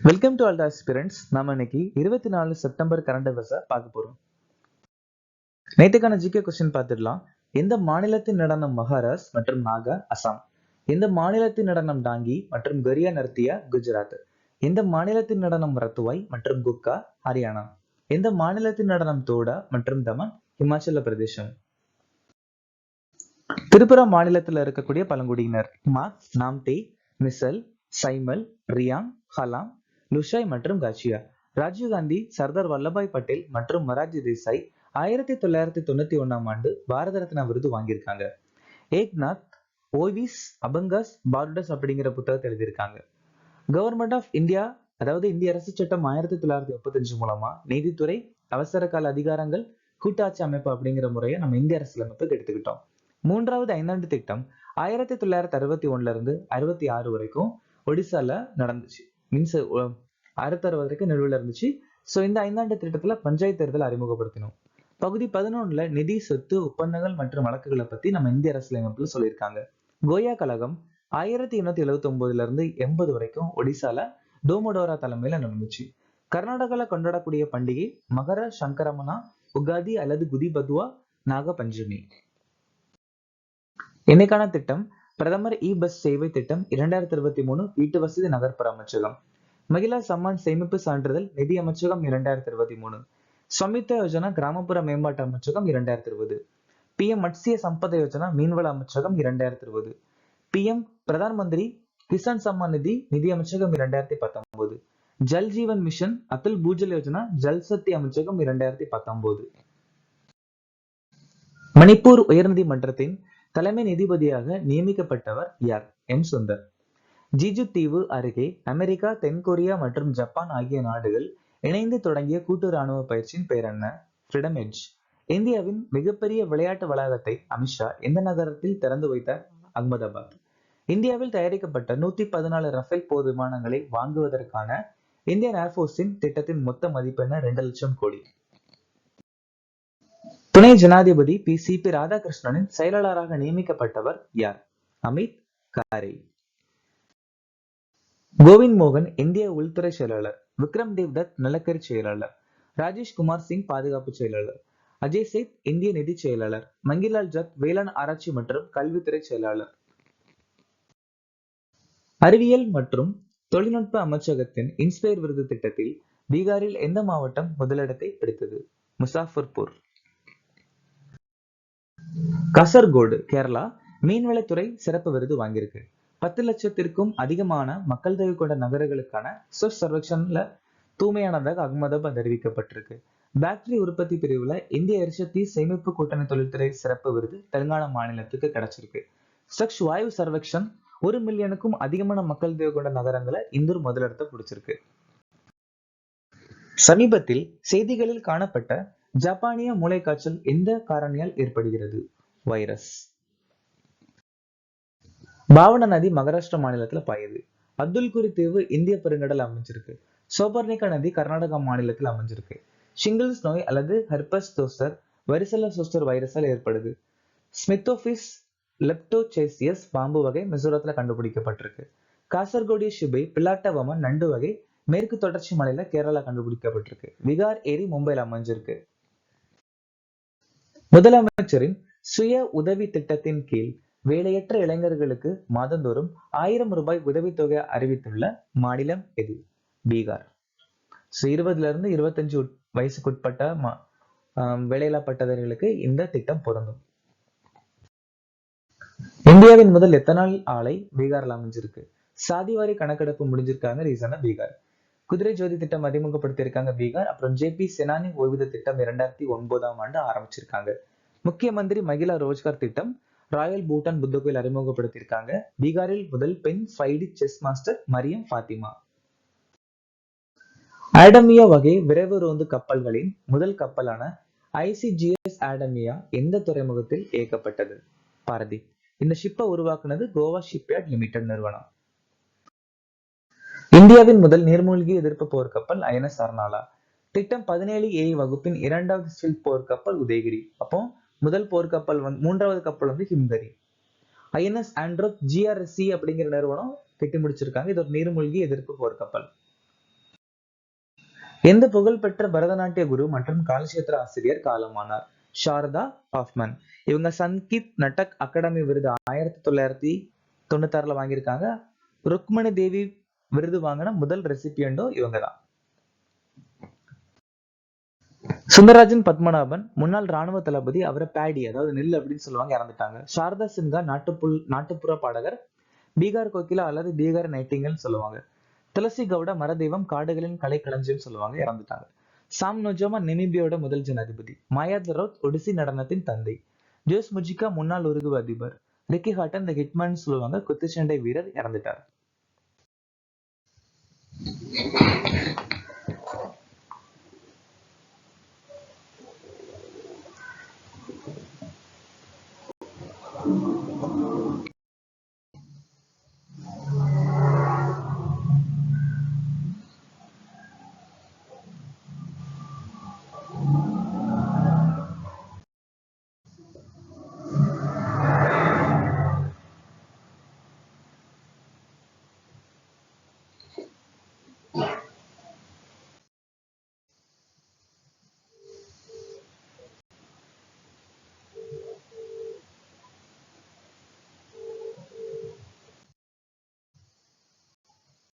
Welcome to all the aspirants. நாம இன்னைக்கு 24 September current அஃபேர்ஸை பார்க்க போறோம். நேத்துக்கான ஜிகே கொஸ்டின் பார்த்துடலாம். எந்த மாநிலத்தின் நடனம் மகாராஸ் மற்றும் நாகா அசாம்? எந்த மாநிலத்தின் நடனம் டாங்கி மற்றும் கரியா நர்த்தியா குஜராத்? எந்த மாநிலத்தின் நடனம் ரத்துவாய் மற்றும் குக்கா ஹரியானா? எந்த மாநிலத்தின் நடனம் தோடா மற்றும் தமன் ஹிமாச்சல பிரதேசம்? திரிபுரா மாநிலத்தில் இருக்கக்கூடிய பழங்குடியினர் மாக், நாம்தே, மிசல், சைமல், ரியாங், ஹலாம், லுஷாய் மற்றும் காச்சியா. ராஜீவ்காந்தி, சர்தார் வல்லபாய் பட்டேல் மற்றும் மொரார்ஜி தேசாய் 1991ஆம் ஆண்டு பாரத ரத்னா விருது வாங்கியிருக்காங்க. ஏக்நாத் ஓவிஸ் அபங்கஸ் பார்டஸ் அப்படிங்கிற புத்தகத்தை எழுதியிருக்காங்க. கவர்மெண்ட் ஆஃப் இந்தியா, அதாவது இந்திய அரசு சட்டம் 1935 மூலமா நீதித்துறை, அவசர கால அதிகாரங்கள், கூட்டாட்சி அமைப்பு அப்படிங்கிற முறையை நம்ம இந்திய அரசியலமைப்புக்கு எடுத்துக்கிட்டோம். மூன்றாவது ஐந்தாண்டு திட்டம் 1961 இருந்து 66 வரைக்கும் ஒடிசால நடந்துச்சு. மீன்ஸ் 1960 வரைக்கும் நிலுவையில் இருந்துச்சு. ஸோ இந்த ஐந்தாண்டு திட்டத்துல பஞ்சாயத்து தேர்தல் அறிமுகப்படுத்தணும். பகுதி 11 நிதி, சொத்து, ஒப்பந்தங்கள் மற்றும் வழக்குகளை பத்தி நம்ம இந்திய அரசியலமைப்புல சொல்லியிருக்காங்க. கோயா கழகம் 1879 இருந்து 80 வரைக்கும் ஒடிசால டோமோடோரா தலைமையில நடந்துச்சு. கர்நாடகால கொண்டாடக்கூடிய பண்டிகை மகர சங்கரமனா, உகாதி அல்லது குதி பத்வா, நாக பஞ்சமி. இன்னைக்கான திட்டம் பிரதமர் இ பஸ் சேவை திட்டம் 2023 வீட்டு வசதி நகர்ப்புற அமைச்சகம். மகிழா சம்மான் சேமிப்பு சான்றிதழ் நிதி அமைச்சகம் 2023. ஸ்வமித்வா யோஜனா கிராமப்புற மேம்பாட்டு அமைச்சகம் 2020. PM மத்ஸ்ய சம்பத யோஜனா மீன்வள அமைச்சகம் 2020. PM பிரதான் மந்திரி கிசான் சம்மான் நிதி நிதி அமைச்சகம் 2019. ஜல் ஜீவன் மிஷன் அத்துல் பூஜல் யோஜனா ஜல் சக்தி அமைச்சகம் 2019. மணிப்பூர் உயர்நீதிமன்றத்தின் தலைமை நீதிபதியாக நியமிக்கப்பட்டவர் யார்? M. சுந்தர். ஜிஜு தீவு அருகே அமெரிக்கா, தென்கொரியா மற்றும் ஜப்பான் ஆகிய நாடுகள் இணைந்து தொடங்கிய கூட்டு ராணுவ பயிற்சியின் பெயர் என்ன? Freedom edge. இந்தியாவின் மிகப்பெரிய விளையாட்டு வளாகத்தை அமித்ஷா எந்த நகரத்தில் திறந்து வைத்தார்? அகமதாபாத். இந்தியாவில் தயாரிக்கப்பட்ட 114 ரஃபேல் போர் விமானங்களை வாங்குவதற்கான இந்தியன் ஏர்போர்ஸின் திட்டத்தின் மொத்த மதிப்பு என்ன? 2 லட்சம் கோடி. துணை ஜனாதிபதி CP ராதாகிருஷ்ணனின் செயலாளராக நியமிக்கப்பட்டவர் யார்? அமித் காரே. கோவிந்த் மோகன் இந்திய உள்துறை செயலாளர், விக்ரம் தேவ்தத் நிலக்கரி செயலாளர், ராஜேஷ் குமார் சிங் பாதுகாப்பு செயலாளர், அஜய் சேத் இந்திய நிதி செயலாளர், மங்கிலால் ஜத் வேளாண் ஆராய்ச்சி மற்றும் கல்வித்துறை செயலாளர். அறிவியல் மற்றும் தொழில்நுட்ப அமைச்சகத்தின் இன்ஸ்பயர் விருது திட்டத்தில் பீகாரில் எந்த மாவட்டம் முதலிடத்தை பிடித்தது? முசாஃபர்பூர். காசர்கோடு கேரளா மீன்வளத்துறை சிறப்பு விருது வாங்கியிருக்கு. 10 லட்சத்திற்கும் அதிகமான மக்கள் தொகை கொண்ட நகரங்களுக்கான ஸ்வச் சர்வேக்ஷன்ல தூய்மையானதாக அகமதாபாத் அறிவிக்கப்பட்டிருக்கு. பேட்டரி உற்பத்தி பிரிவுல இந்திய எரிசக்தி சேமிப்பு கூட்டணி தொழில்துறை சிறப்பு விருது தெலுங்கானா மாநிலத்துக்கு கிடைச்சிருக்கு. ஸ்வச் வாயு சர்வேக்ஷன் 1 மில்லியனுக்கும் அதிகமான மக்கள் தொகை கொண்ட நகரங்களை இந்தூர் முதலிடத்தை பிடிச்சிருக்கு. சமீபத்தில் செய்திகளில் காணப்பட்ட ஜப்பானிய மூளைக்காய்ச்சல் எந்த காரணியால் ஏற்படுகிறது? வைரஸ். பாவனா நதி மகாராஷ்டிரா மாநிலத்துல பாயுது. அப்துல்குரி தீவு இந்திய பெருங்கடல் அமைஞ்சிருக்கு. சோபர்னிகா நதி கர்நாடகா மாநிலத்தில் அமைஞ்சிருக்கு. ஷிங்கிள்ஸ் நோய் அல்லது ஹெர்பஸ் ஜோஸ்டர் வரிசெல்லா சோஸ்டர் வைரஸால் ஏற்படுது. ஸ்மித்தோபிஸ் லெப்டோசேசியஸ் பாம்பு வகை மிசோரத்துல கண்டுபிடிக்கப்பட்டிருக்கு. காசர்கோடிய ஷிபை பிலாட்டவமன் நண்டு வகை மேற்கு தொடர்ச்சி மலையில கேரளா கண்டுபிடிக்கப்பட்டிருக்கு. விகார் ஏரி மும்பையில் அமைஞ்சிருக்கு. முதலமைச்சரின் சுய உதவி திட்டத்தின் கீழ் வேலையற்ற இளைஞர்களுக்கு மாதந்தோறும் 1000 ரூபாய் உதவித்தொகை அறிவித்துள்ள மாநிலம் எது? பீகார். 20 இருந்து 25 வயசுக்குட்பட்ட வேலையில்லா பட்டதாரிகளுக்கு இந்த திட்டம் பொருந்தும். இந்தியாவின் முதல் எத்தனால் ஆலை பீகார்ல அமைஞ்சிருக்கு. சாதிவாரி கணக்கெடுப்பு முடிஞ்சிருக்காங்க ரீசனா பீகார். குதிரை ஜோதி திட்டம் அறிமுகப்படுத்தியிருக்காங்க பீகார். அப்புறம் JP செனானி ஓய்வூதிய திட்டம் 2009ஆம் ஆண்டு ஆரம்பிச்சிருக்காங்க. முக்கிய மந்திரி மகிழா ரோஜ்கார் திட்டம் ராயல் பூட்டான் புத்த கோயில் அறிமுகப்படுத்தியிருக்காங்க. பீகாரில் முதல் பெண் 5D chess master Mariam Fatima. ஆடமியா வகை விரைவு ரோந்து கப்பல்களின் முதல் கப்பலான ICGS ஆடமியா எந்த துறைமுகத்தில் இயக்கப்பட்டது? பாரதீப். இந்த ஷிப்பை உருவாக்குனது கோவா ஷிப்யார்ட் லிமிடெட் நிறுவனம். இந்தியாவின் முதல் நீர்மூழ்கி எதிர்ப்பு போர்க்கப்பல் INS அர்னாலா. திட்டம் 17A வகுப்பின் 2வது ஸ்டீல்த் போர்க்கப்பல் உதயகிரி. அப்போ முதல் போர்க்கப்பல் 3வது கப்பல் ஹிம்கரி. INS ஆண்ட்ரோத் GRSC அப்படிங்கிற நிறுவனம் கட்டி முடிச்சிருக்காங்க. இது ஒரு நீர்மூழ்கி எதிர்ப்பு போர்க்கப்பல். எந்த புகழ்பெற்ற பரதநாட்டிய குரு மற்றும் காலட்சேத்திர ஆசிரியர் காலமானார்? சாரதா ஹாஃப்மன். இவங்க சங்கீத் நட்டக் அகாடமி விருது 1996ல வாங்கியிருக்காங்க. ருக்மணி தேவி விருது வாங்கின முதல் ரெசிபியண்டோ இவங்க தான். சுந்தரராஜன் பத்மநாபன் முன்னாள் ராணுவ தளபதி. அவரை பேடி, அதாவது நெல் அப்படின்னு சொல்லுவாங்க, இறந்துட்டாங்க. சாரதா சின்ஹா நாட்டுப்புற பாடகர். பீகார் கோகிலா அல்லது பீகார் நைட்டிங்கல் சொல்லுவாங்க. துளசி கவுடா மரதெய்வம், காடுகளின் கலைக்களஞ்சியம் சொல்லுவாங்க, இறந்துட்டாங்க. சாம் நோஜோமா நெமிபியோட முதல் ஜனாதிபதி. மாயா தரோத் ஒடிசி நடனத்தின் தந்தை. ஜோஸ் முஜிகா முன்னாள் உருகுவ அதிபர். ரிக்கி ஹாட்டன் த ஹிட்மேன் சொல்லுவாங்க, குத்துச்சண்டை வீரர், இறந்துட்டார்.